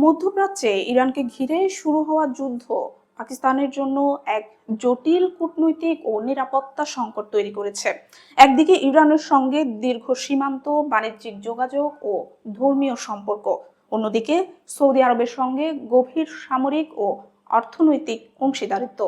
মধ্যপ্রাচ্যে ইরানকে ঘিরে শুরু হওয়া যুদ্ধ পাকিস্তানের জন্য এক জটিল কূটনৈতিক ও নিরাপত্তা সংকট তৈরি করেছে। একদিকে ইরানের সঙ্গে দীর্ঘ সীমান্ত, বাণিজ্যিক যোগাযোগ ও ধর্মীয় সম্পর্ক, অন্যদিকে সৌদি আরবের সঙ্গে গভীর সামরিক ও অর্থনৈতিক অংশীদারিত্ব।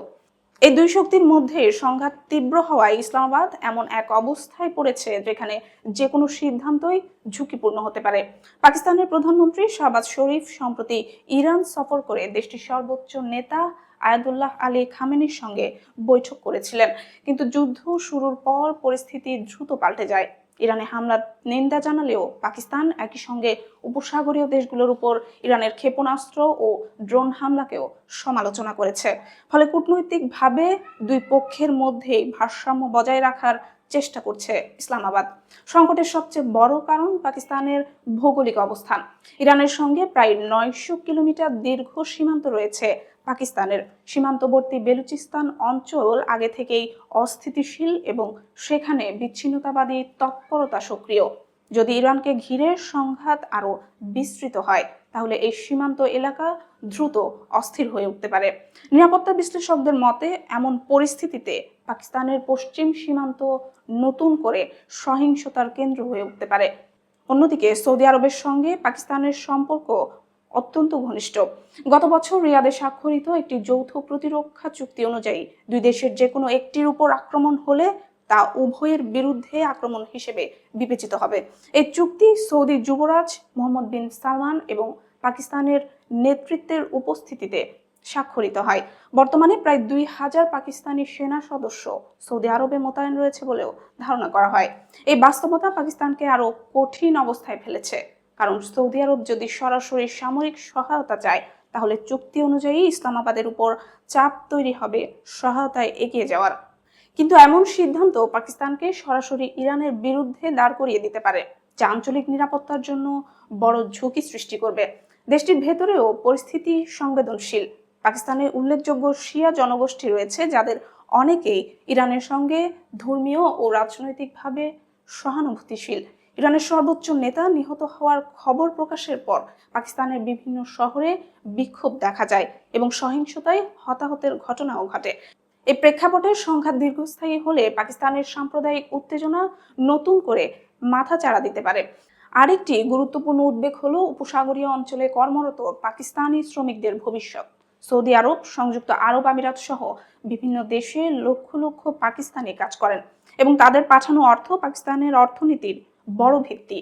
এই দুই শক্তির মধ্যে সংঘাত তীব্র হওয়ায় ইসলামাবাদ এমন এক অবস্থায় পড়েছে যেখানে যে কোনো সিদ্ধান্তই ঝুঁকিপূর্ণ হতে পারে। পাকিস্তানের প্রধানমন্ত্রী শাহবাজ শরীফ সম্প্রতি ইরান সফর করে দেশটির সর্বোচ্চ নেতা আয়াতুল্লাহ আলী খামেনির সঙ্গে বৈঠক করেছিলেন, কিন্তু যুদ্ধ শুরুর পর পরিস্থিতি দ্রুত পাল্টে যায়। ইরানে হামলার নিন্দা জানালেও পাকিস্তান একই সঙ্গে উপসাগরীয় দেশগুলোর উপর ইরানের ক্ষেপণাস্ত্র ও ড্রোন হামলাকেও সমালোচনা করেছে। ফলে কূটনৈতিকভাবে দুই পক্ষের মধ্যেই ভারসাম্য বজায় রাখার চেষ্টা করছে ইসলামাবাদ। সংকটের সবচেয়ে বড় কারণ পাকিস্তানের ভৌগোলিক অবস্থান। ইরানের সঙ্গে প্রায় ৯০০ কিলোমিটার দীর্ঘ সীমান্ত রয়েছে পাকিস্তানের। সীমান্তবর্তী বেলুচিস্তান অঞ্চল আগে থেকেই অস্থিতিশীল এবং সেখানে বিচ্ছিন্নতাবাদী তৎপরতা সক্রিয়। যদি ইরানকে ঘিরে সংঘাত আরো বিস্তৃত হয়, তাহলে এই সীমান্ত এলাকা দ্রুত অস্থির হয়ে উঠতে পারে। নিরাপত্তা বিশ্লেষকদের মতে এমন পরিস্থিতিতে পাকিস্তানের পশ্চিম সীমান্ত নতুন করে সহিংসতার কেন্দ্র হয়ে উঠতে পারে। অন্যদিকে সৌদি আরবের সঙ্গে পাকিস্তানের সম্পর্ক অত্যন্ত ঘনিষ্ঠ। গত বছর রিয়াদে স্বাক্ষরিত একটি যৌথ প্রতিরক্ষা চুক্তি অনুযায়ী দুই দেশের যে কোনো একটির উপর আক্রমণ হলে তা উভয়ের বিরুদ্ধে আক্রমণ হিসেবে বিবেচিত হবে। এই চুক্তি সৌদি যুবরাজ মোহাম্মদ বিন সালমান এবং পাকিস্তানের নেতৃত্বের উপস্থিতিতে স্বাক্ষরিত হয়। বর্তমানে প্রায় ২,০০০ পাকিস্তানি সেনা সদস্য সৌদি আরবে মোতায়েন রয়েছে বলেও ধারণা করা হয়। এই বাস্তবতা পাকিস্তানকে আরো কঠিন অবস্থায় ফেলেছে, কারণ সৌদি আরব যদি সরাসরি সামরিক সহায়তা চায়, তাহলে চুক্তি অনুযায়ী ইসলামাবাদের উপর চাপ তৈরি হবে সহায়তায় এগিয়ে যাওয়ার। কিন্তু এমন সিদ্ধান্ত পাকিস্তানকে সরাসরি ইরানের বিরুদ্ধে দাঁড় করিয়ে দিতে পারে, যা আঞ্চলিক নিরাপত্তার জন্য বড় ঝুঁকি সৃষ্টি করবে। দেশটির ভেতরেও পরিস্থিতি সংবেদনশীল। পাকিস্তানের উল্লেখযোগ্য শিয়া জনগোষ্ঠী রয়েছে, যাদের অনেকেই ইরানের সঙ্গে ধর্মীয় ও রাজনৈতিকভাবে সহানুভূতিশীল। ইরানের সর্বোচ্চ নেতা নিহত হওয়ার খবর প্রকাশের পর পাকিস্তানের বিভিন্ন শহরে বিক্ষোভ দেখা যায় এবং সহিংসতায় হতাহতের ঘটনাও ঘটে। এই প্রেক্ষাপটে সংঘাত দীর্ঘস্থায়ী হলে পাকিস্তানের সাম্প্রদায়িক উত্তেজনা নতুন করে মাথাচাড়া দিতে পারে। আরেকটি গুরুত্বপূর্ণ উদ্বেগ হলো উপসাগরীয় অঞ্চলে কর্মরত পাকিস্তানি শ্রমিকদের ভবিষ্যৎ। সৌদি আরব, সংযুক্ত আরব আমিরাত সহ বিভিন্ন দেশে লক্ষ লক্ষ পাকিস্তানি কাজ করেন এবং তাদের পাঠানো অর্থ পাকিস্তানের অর্থনীতির বড় ভিত্তি।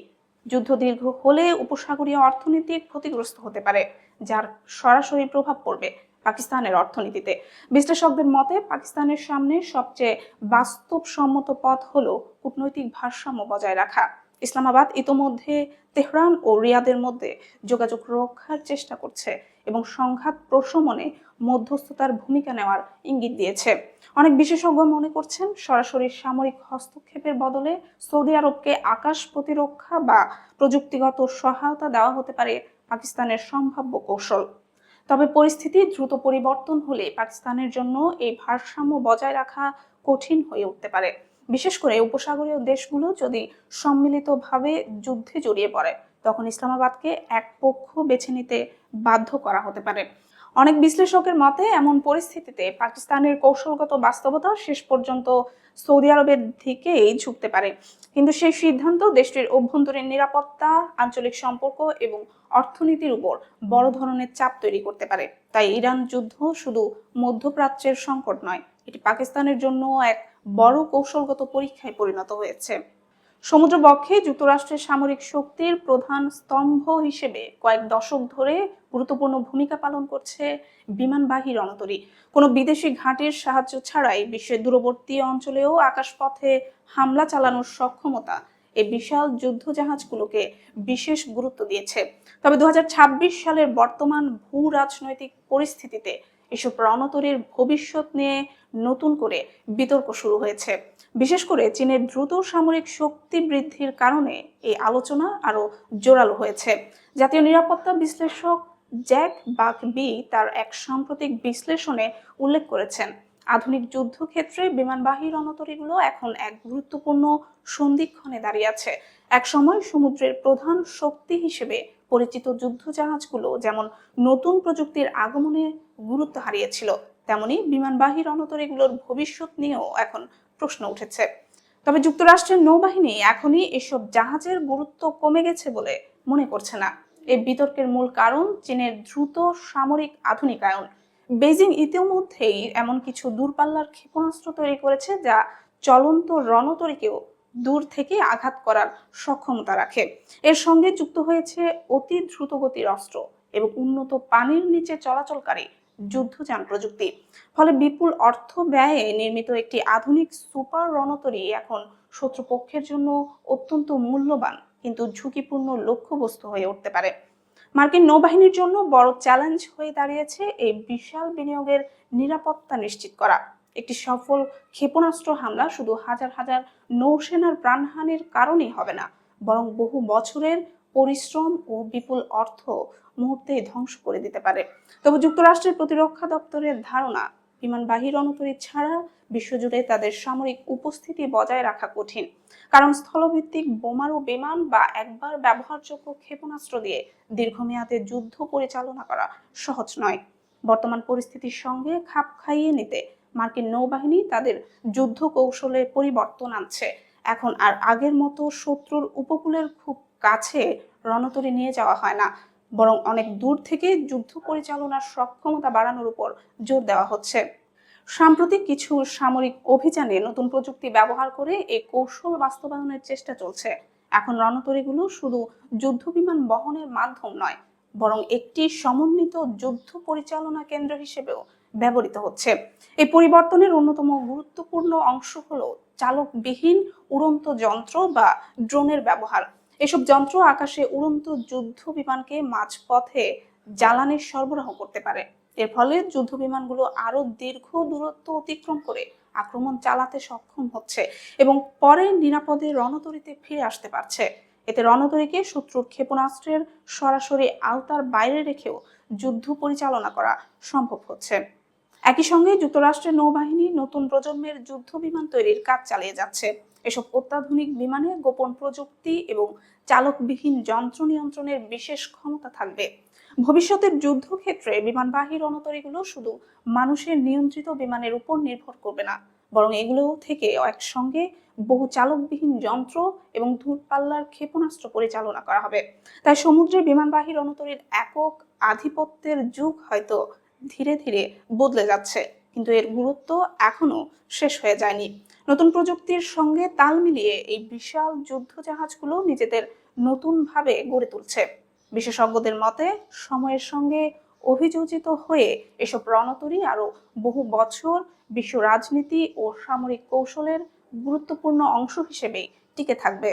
যুদ্ধ দীর্ঘ হলে উপসাগরীয় অর্থনীতি ক্ষতিগ্রস্ত হতে পারে, যার সরাসরি প্রভাব পড়বে পাকিস্তানের অর্থনীতিতে। বিশ্লেষকদের মতে পাকিস্তানের সামনে সবচেয়ে বাস্তবসম্মত পথ হলো কূটনৈতিক ভারসাম্য বজায় রাখা। ইসলামাবাদ ইতোমধ্যে তেহরান ও রিয়াদের মধ্যে যোগাযোগ রক্ষার চেষ্টা করছে এবং সংঘাত প্রশমনে মধ্যস্থতার ভূমিকা নেওয়ার ইঙ্গিত দিয়েছে। অনেক বিশেষজ্ঞ মনে করছেন সরাসরি সামরিক হস্তক্ষেপের বদলে সৌদি আরবকে আকাশ প্রতিরক্ষা বা প্রযুক্তিগত সহায়তা দেওয়া হতে পারে পাকিস্তানের সম্ভাব্য কৌশল। তবে পরিস্থিতি দ্রুত পরিবর্তন হলে পাকিস্তানের জন্য এই ভারসাম্য বজায় রাখা কঠিন হয়ে উঠতে পারে, বিশেষ করে উপসাগরীয় দেশগুলো যদি সম্মিলিতভাবে যুদ্ধে জড়িয়ে পড়ে। তখন ইসলামাবাদকে এক পক্ষ বেছে নিতে বাধ্য করা হতে পারে। অনেক বিশ্লেষকের মতে এমন পরিস্থিতিতে পাকিস্তানের কৌশলগত বাস্তবতা শেষ পর্যন্ত সৌদি আরবের দিকেই ঝুঁকতে পারে, কিন্তু সেই সিদ্ধান্ত দেশটির অভ্যন্তরীণ নিরাপত্তা, আঞ্চলিক সম্পর্ক এবং অর্থনীতির উপর বড় ধরনের চাপ তৈরি করতে পারে। তাই ইরান যুদ্ধ শুধু মধ্যপ্রাচ্যের সংকট নয়, এটি পাকিস্তানের জন্য এক বড় কৌশলগত পরীক্ষায় পরিণত হয়েছে। সমুদ্রবক্ষে যুক্তরাষ্ট্রের সামরিক শক্তির প্রধান স্তম্ভ হিসেবে কয়েক দশক ধরে গুরুত্বপূর্ণ ভূমিকা পালন করছে বিমানবাহী রণতরী। কোনো বিদেশি ঘাঁটির সাহায্য ছাড়াই বিশ্বের দূরবর্তী অঞ্চলেও আকাশপথে হামলা চালানোর সক্ষমতা এই বিশাল যুদ্ধ জাহাজগুলোকে বিশেষ গুরুত্ব দিয়েছে। তবে 2026 সালের বর্তমান ভূ রাজনৈতিক পরিস্থিতিতে এসব রণতরীর ভবিষ্যৎ নিয়ে নতুন করে বিতর্ক শুরু হয়েছে। বিশেষ করে চীনের দ্রুত সামরিক শক্তি বৃদ্ধির কারণে এই আলোচনা আরো জোরালো হয়েছে। জাতীয় নিরাপত্তা বিশ্লেষক জ্যাক বাকবি তার এক সাম্প্রতিক বিশ্লেষণে উল্লেখ করেছেন, আধুনিক যুদ্ধক্ষেত্রে বিমানবাহী রণতরীগুলো এখন এক গুরুত্বপূর্ণ সন্ধিক্ষণে দাঁড়িয়ে আছে। এক সময় সমুদ্রের প্রধান শক্তি হিসেবে পরিচিত যুদ্ধ জাহাজগুলো যেমন নতুন প্রযুক্তির আগমনে গুরুত্ব হারিয়েছিল, তেমনি বিমানবাহী রণতরীগুলোর ভবিষ্যৎ নিয়েও এখন প্রশ্ন উঠেছে। তবে যুক্তরাষ্ট্রের নৌবাহিনী এখনই এসব জাহাজের গুরুত্ব কমে গেছে বলে মনে করছে না। এই বিতর্কের মূল কারণ চীনের দ্রুত সামরিক আধুনিকায়ন। বেজিং ইতিমধ্যেই এমন কিছু দূরপাল্লার ক্ষেপণাস্ত্র তৈরি করেছে যা চলন্ত রণতরীকেও দূর থেকে আঘাত করার সক্ষমতা রাখে। এর সঙ্গে যুক্ত হয়েছে অতি দ্রুতগতির অস্ত্র এবং উন্নত পানির নিচে চলাচলকারী যুদ্ধযান প্রযুক্তি। ফলে বিপুল অর্থ ব্যয়ে নির্মিত একটি আধুনিক সুপার রণতরী এখন শত্রুপক্ষের জন্য অত্যন্ত মূল্যবান কিন্তু ঝুঁকিপূর্ণ লক্ষ্যবস্তু হয়ে উঠতে পারে। মার্কিন নৌবাহিনীর জন্য বড় চ্যালেঞ্জ হয়ে দাঁড়িয়েছে এই বিশাল বিনিয়োগের নিরাপত্তা নিশ্চিত করা। একটি সফল ক্ষেপণাস্ত্র হামলা শুধু হাজার হাজার নৌসেনার প্রাণহানির কারণেই হবে না, বরং বহু বছরের পরিশ্রম ও বিপুল অর্থ মুহূর্তেই ধ্বংস করে দিতে পারে। তবে যুক্তরাষ্ট্রের প্রতিরক্ষা দপ্তরের ধারণা, বিমানবাহী রণতরী ছাড়া বিশ্বজুড়ে তাদের সামরিক উপস্থিতি বজায় রাখা কঠিন, কারণ স্থলভিত্তিক বোমারু বিমান বা একবার ব্যবহারযোগ্য ক্ষেপণাস্ত্র দিয়ে দীর্ঘমেয়াদে যুদ্ধ পরিচালনা করা সহজ নয়। বর্তমান পরিস্থিতির সঙ্গে খাপ খাইয়ে নিতে মার্কিন নৌবাহিনী তাদের যুদ্ধ কৌশলে পরিবর্তন আনছে। এখন আর আগের মতো শত্রুর উপকূলের খুব কাছে রণতরী নিয়ে যাওয়া হয় না, বরং অনেক দূর থেকে যুদ্ধ পরিচালনার সক্ষমতা বাড়ানোর উপর জোর দেওয়া হচ্ছে। সাম্প্রতিক কিছু সামরিক অভিযানে নতুন প্রযুক্তি ব্যবহার করে এই কৌশল বাস্তবায়নের চেষ্টা চলছে। এখন রণতরীগুলো শুধু যুদ্ধ বিমান বহনের মাধ্যম নয়, বরং একটি সমন্বিত যুদ্ধ পরিচালনা কেন্দ্র হিসেবেও ব্যবহৃত হচ্ছে। এই পরিবর্তনের অন্যতম গুরুত্বপূর্ণ অংশ হলো চালকবিহীন উড়ন্ত যন্ত্র বা ড্রোনের ব্যবহার। এসব যন্ত্র আকাশে উড়ন্ত যুদ্ধ বিমানকে মাঝপথে জ্বালানি সরবরাহ করতে পারে। এর ফলে যুদ্ধ বিমানগুলো আরো দীর্ঘ দূরত্ব অতিক্রম করে আক্রমণ চালাতে সক্ষম হচ্ছে এবং পরে নিরাপদে রণতরীতে ফিরে আসতে পারছে। এতে রণতরীকে শত্রুর ক্ষেপণাস্ত্রের সরাসরি আওতার বাইরে রেখেও যুদ্ধ পরিচালনা করা সম্ভব হচ্ছে। একই সঙ্গে যুক্তরাষ্ট্রের নৌবাহিনী নতুন প্রজন্মের যুদ্ধ বিমান তৈরির কাজ চালিয়ে যাচ্ছে। এসব অত্যাধুনিক বিমানে গোপন প্রযুক্তি এবং চালকবিহীন যন্ত্র নিয়ন্ত্রণের বিশেষ ক্ষমতা থাকবে। ভবিষ্যতের যুদ্ধক্ষেত্রে বিমানবাহী রণতরীগুলো শুধু মানুষের নিয়ন্ত্রিত বিমানের উপর নির্ভর করবে না, বরং এগুলো থেকে একসঙ্গে বহু চালকবিহীন যন্ত্র এবং দূরপাল্লার ক্ষেপণাস্ত্র পরিচালনা করা হবে। তাই সমুদ্রে বিমানবাহী রণতরীর একক আধিপত্যের যুগ হয়তো ধীরে ধীরে বদলে যাচ্ছে, কিন্তু এর গুরুত্ব এখনো শেষ হয়ে যায়নি। নতুন প্রযুক্তির সঙ্গে তাল মিলিয়ে এই বিশাল যুদ্ধ জাহাজগুলো নিজেদের নতুনভাবে গড়ে তুলছে। বিশেষজ্ঞদের মতে সময়ের সঙ্গে অভিযোজিত হয়ে এসব রণতরী আরো বহু বছর বিশ্ব রাজনীতি ও সামরিক কৌশলের গুরুত্বপূর্ণ অংশ হিসেবেই টিকে থাকবে।